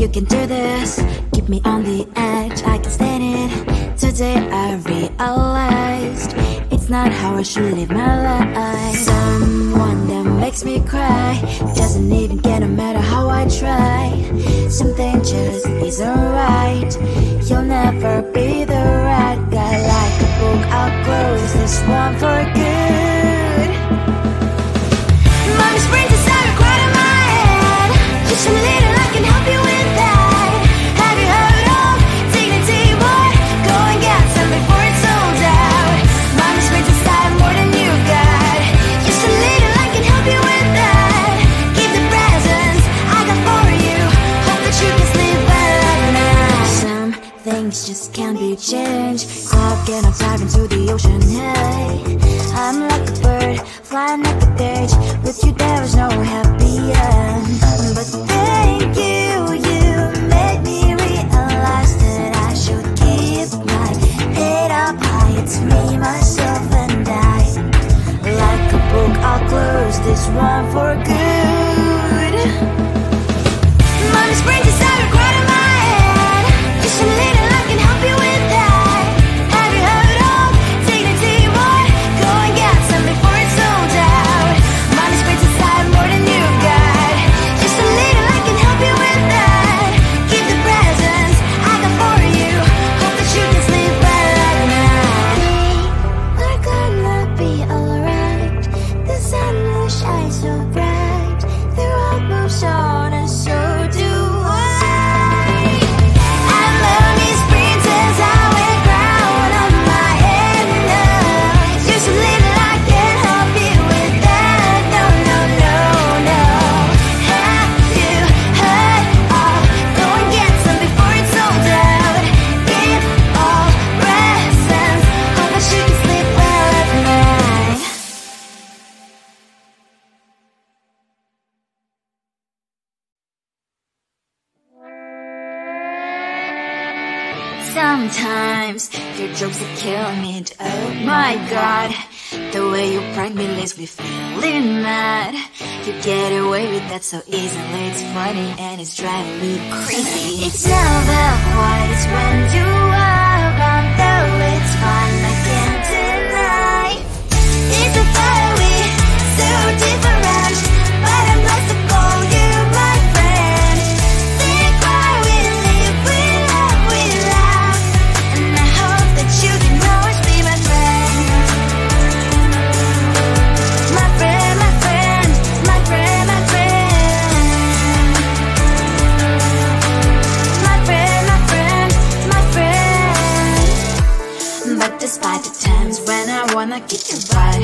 You can do this, keep me on the edge, I can stand it. Today I realized it's not how I should live my life. Someone that makes me cry doesn't even get no matter how I try. Something just isn't right. You'll never be the right guy. Like a book, I'll close this one for good. Mommy's brains inside are quite in my head. Just a little, I can help you with that. Have you heard of dignity, boy? Go and get some before it's sold out. Mommy's brains inside more than you got. Just a little, I can help you with that. Keep the presents I got for you. Hope that you can sleep well at night. Some things just can't be changed. Clock and I'm diving to the ocean, hey. I'm like a bird, flying like a cage. With you there is no happy end. But thank you, you made me realize that I should keep my head up high. It's me, myself and I. Like a book, I'll close this one for good. Mommy's brains inside are quite in my head. Just a little, I can help you with that. Have you heard of dignity, boy? Go and get some before it's sold out. Mommy's brains inside more than you got. Just a little, I can help you with that. Keep the presents I got for you. Hope that you can sleep well at night. We're gonna be alright. The sun will shine so bright. The road moves on and so do I. I'm Lonely's princess, I wear crown on my head now. Just a little, I can help you with that. No, no, no, no. Have you heard of? Go and get some before it's sold out. Give all presents. Hope that you can sleep well at night. Sometimes your jokes are killing me. Oh my god, the way you prank me leaves me feeling mad. You get away with that so easily. It's funny and it's driving me crazy. It's never quite when you are around, though it's fun, I can't deny. It's a fiery, so different, but I'm blessed to call you my friend. We cry, we live, we love, we laugh, and I hope that you can always be my friend. My friend, my friend, my friend, my friend. My friend, my friend, my friend. But despite the times when I wanna kick your butt,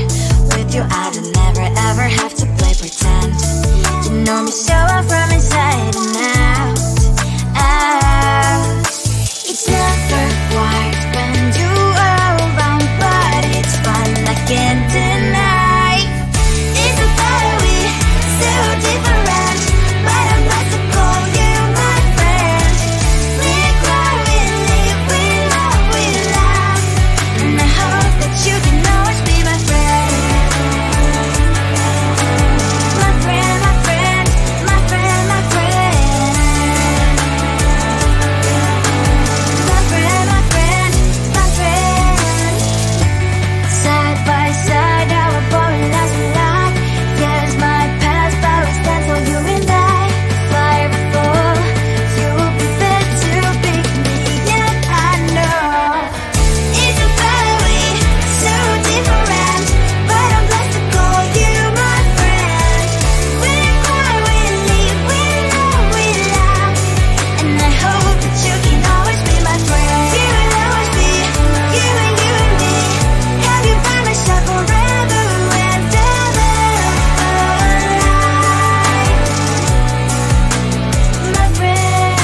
with you I don't never ever have to play pretend. You know me so well from inside and out, out. It's never quite when you are around, but it's fun, I can't deny. It's a fiery, so different, but I'm blessed to call you my friend. We cry, we live, we love, we laugh, and I hope that you can always be my friend. My friend, my friend, my friend, my friend. My friend, my friend, my friend. Side by side, our body lasts a lot. Yes, my past power stands for you and I. Fly before you will be fit to pick me, yeah, I know. It's a fiery, so different, but I'm blessed to call you my friend. We cry, we live, we love, we laugh, and I hope that you can always be my friend. You will always be, you and me. Have you by my side forever and ever. My friend.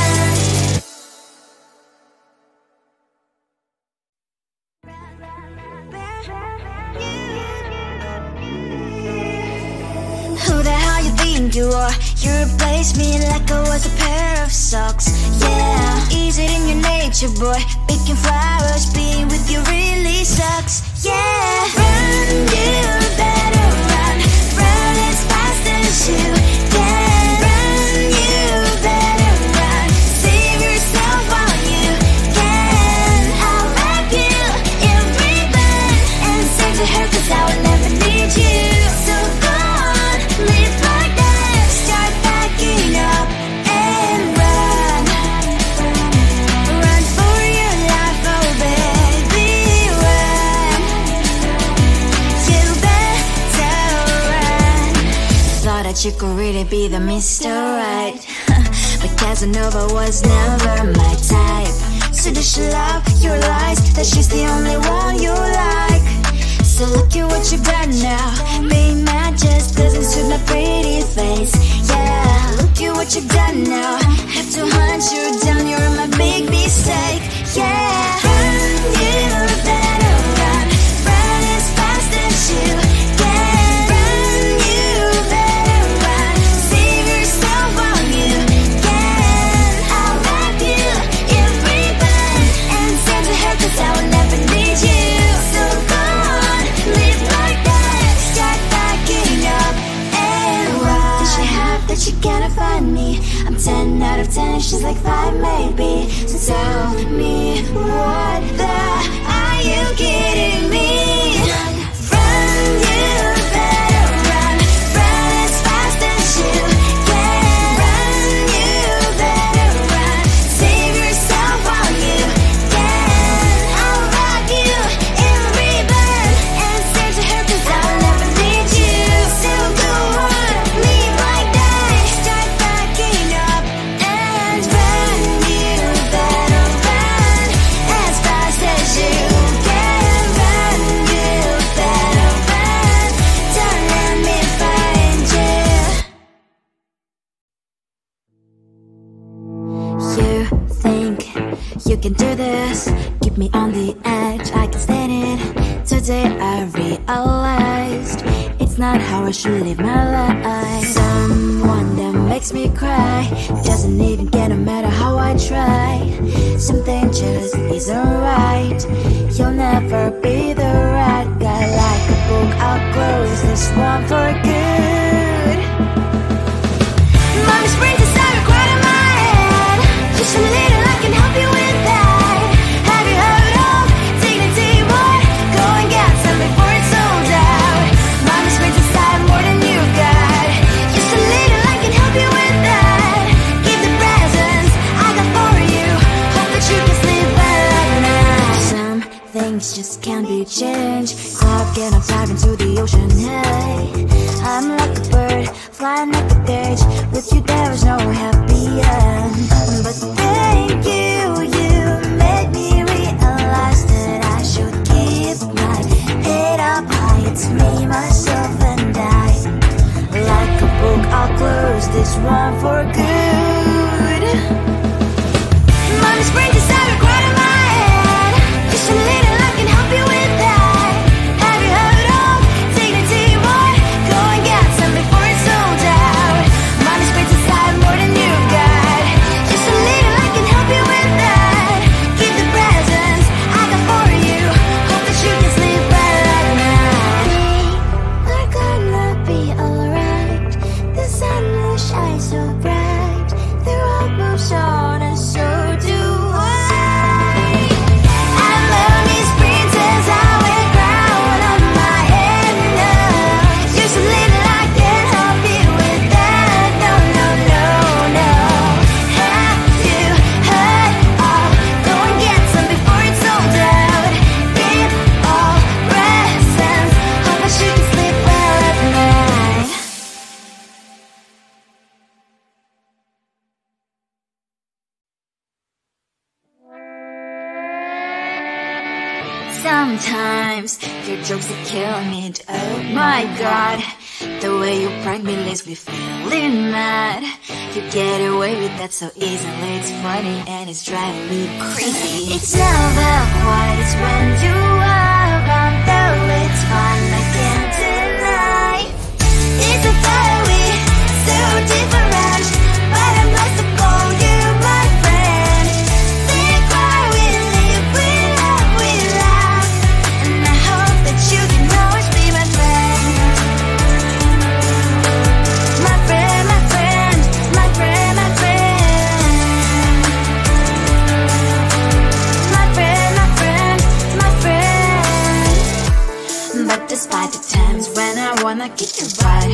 Who the hell you think you are? You replaced me like I was a pair of socks. Yeah, is it in your nature, boy? Picking flowers, being with you really sucks. Yeah, run, you better run, run as fast as you can. Run, you better run, that you could really be the Mr. Right. But Casanova was never my type. So does she love your lies, that she's the only one you like? So look at what you've done now. Being mad just doesn't suit my pretty face. Yeah, look at what you've done now. Have to hunt you down, you're my big mistake. Yeah, run, you better run. Run as fast as you can. Run, you better run. Save yourself while you can. I'll wrap you in ribbon and send to her, 'cause I will never need you. So go on, live like that. Start backing up and run. Does she have that she cannot find me? I'm 10 out of 10, she's like 5 maybe. So tell me, what the are you kidding me? Run, run, you better run. Run as fast as you can. Run, you better run. Save yourself while you can. I'll wrap you in ribbon and send to her, 'cause I'll never need you. So go on, leave like that. Start backing up and run. You better run as fast as you can. Run, you better run. Don't let me find you. You think you can do this? Keep me on the edge, I can stand it. Today I realized it's not how I should live my life. Someone that makes me cry doesn't even get, no matter how I try. Something just isn't right. You'll never be the right guy. Like a book, I'll close this one for good. Mommy's brains inside are quite in my head. Just a little, I can help you with that. Have you heard of dignity, boy? Go and get some before it's sold out. Mommy's brains inside more than you've got. Just a little, I can help you with that. Keep the presents I got for you. Hope that you can sleep well at night. Some things just can't be changed. Stop getting diving into the ocean, hey. I'm like a bird, flying like a cage. With you there is no happy end. But thank you, you made me realize that I should keep my head up high. It's me, myself and I. Like a book, I'll close this one for good. Mommy's brains inside are quite in my head. Just a little, I can help you with that. Have you heard of dignity, boy? Go and get some before it's sold out. Mommy's brains inside more than you've got. Just a little, I can help you with that. Keep the presents I got for you. Hope that you can sleep well at night. We're gonna be alright. The sun will shine so bright. The road moves on and so do I. I love these princess, I wear crown on my head now. Just a little, I can help you with that. No, no, no, no. Have you heard of? Go and get some before it's sold out. Give all presents. Hope that you can sleep well at night. Sometimes your jokes that kill me. Oh my god, the way you prank me leaves me feeling mad. You get away with that so easily. It's funny and it's driving me crazy. It's never quiet, it's when you are around. Though it's fun, I can't deny. It's a fiery, so different, but I'm blessed to call you my friend. Think why we live, we love, we laugh, and I hope that you can always be my friend. My friend, my friend, my friend, my friend. My friend, my friend, my friend. But despite the times when I wanna kick your butt,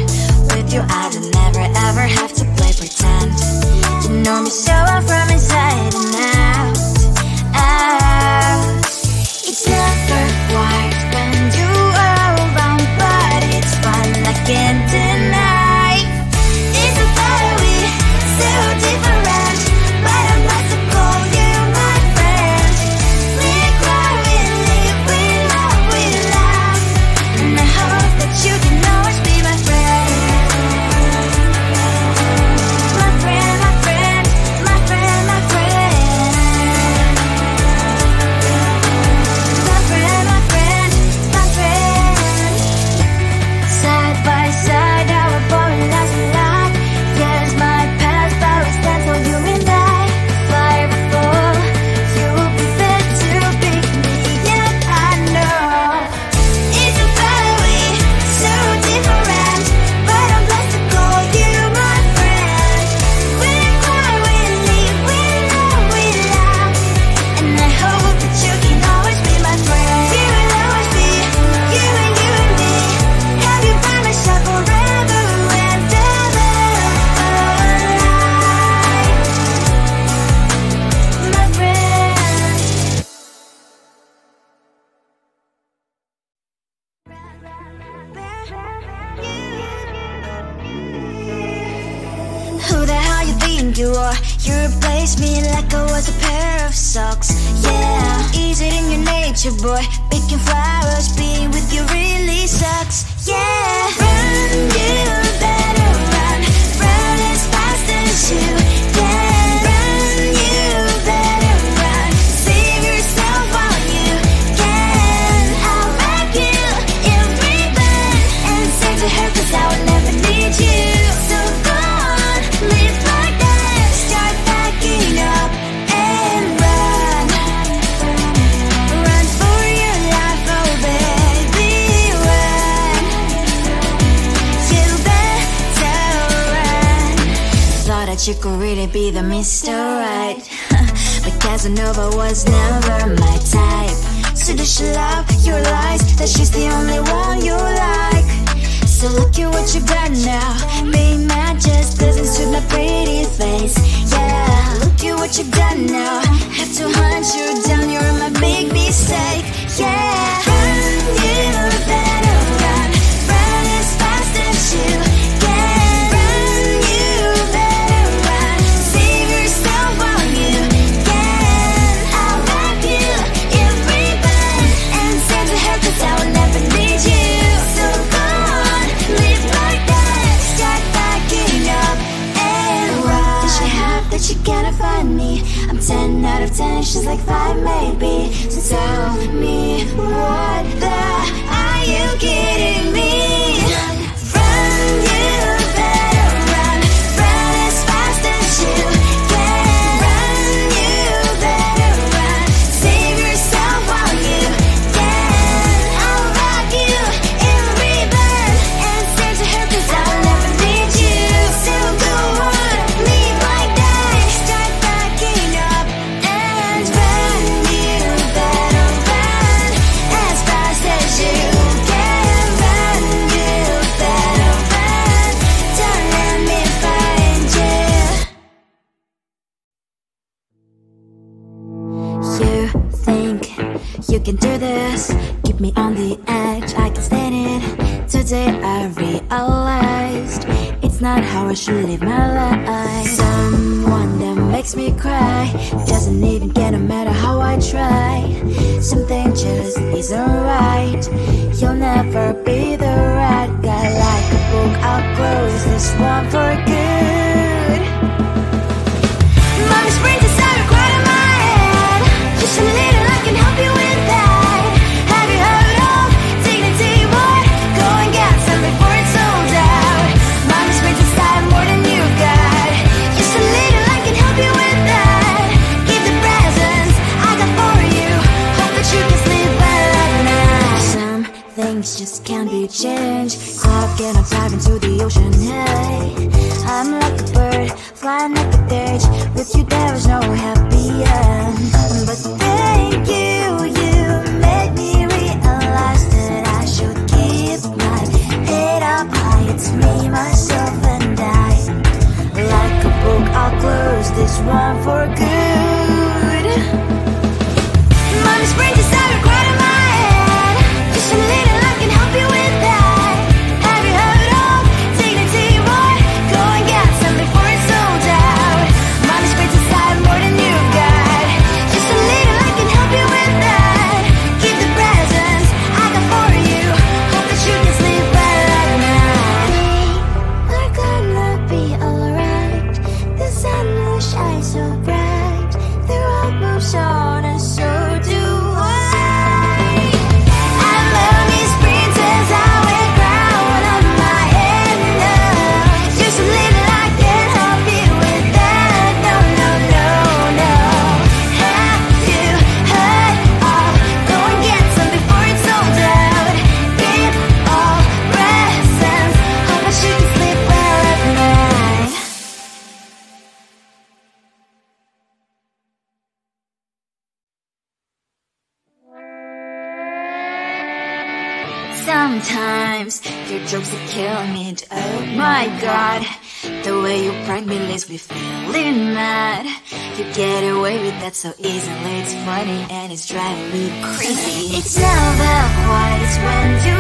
with you I don't never ever have to play pretend. You know me so well from inside and out, out. It's never quiet when you are around, but it's fun, I can't deny. You replaced me like I was a pair of socks. Yeah, is it in your nature, boy? Picking flowers, being with you really sucks. Yeah, run, you better run. Run as fast as you can. Run, you better run. Save yourself while you can. I'll wrap you in ribbon and say to her, 'cause I will never need you. So go on, live like that. Start backing up and run. Run for your life, oh baby, run. You better run. Thought that you could really be the Mr. Right, but Casanova was never my type. So does she love your lies, that she's the only one you like? So look at what you got now. Being mad just doesn't suit my pretty face. Yeah, look at what you got now. Have to hunt you down, you're my big mistake. Yeah, run, you better run. Run as fast as you can. Run, you better run. Save yourself while you can. I'll wrap you in ribbon and send to her, 'cause I will never need you. So go on, live like that. Start backing up and run. Does she have that you gotta find me? I'm 10 out of 10, she's like 5 maybe. So tell me, what the are you kidding me? Run, you better run. Run as fast as you can. Run, you better run. Save yourself while you can. I'll rock you in ribbon and say to her, 'cause I'll never need you. So go on, live like that. Start backing up and run. You better run as fast as you can. Run, you better run. Don't let me find you. You think you can do this, keep me on the edge, I can stand it. Today I realized it's not how I should live my life. Someone that makes me cry doesn't even get no matter how I try. Something just isn't right. You'll never be the right guy. Like a book, I'll close this one for good. Mommy springs inside right in my head. Just a little, I can help you with that. Have you heard of dignity, boy? Go and get some before it's sold out. Mommy springs inside more than you got. Just a little, I can help you with that. Give the presents I got for you. Hope that you can sleep well at night. Some things just can't be changed. Clock and I'm diving to the ocean, hey. I'm like a bird, flying like a cage. With you there is no happy end. But thank you, you made me realize that I should keep my head up high. It's me, myself and I. Like a book, I'll close this one for good. Mommy springs inside right in my head. Just a little, I can help you with that. Have you heard of dignity, boy? Go and get some before it's sold out. Mommy springs inside more than you got. Just a little, I can help you with that. Keep the presents I got for you. Hope that you can sleep well at night. We're gonna be alright. The sun will shine so bright. The road moves on and so do I. I love these princess, I wear crown on my head now. Just a little, I can help you with that. No, no, no, no. Have you heard of? Go and get some before it's sold out. Give all presents. Hope that you can sleep well at night. Sometimes your jokes that kill me. Oh my god, the way you prank me leaves me feeling mad. You get away with that so easily. It's funny and it's driving me crazy. It's never quiet, it's when you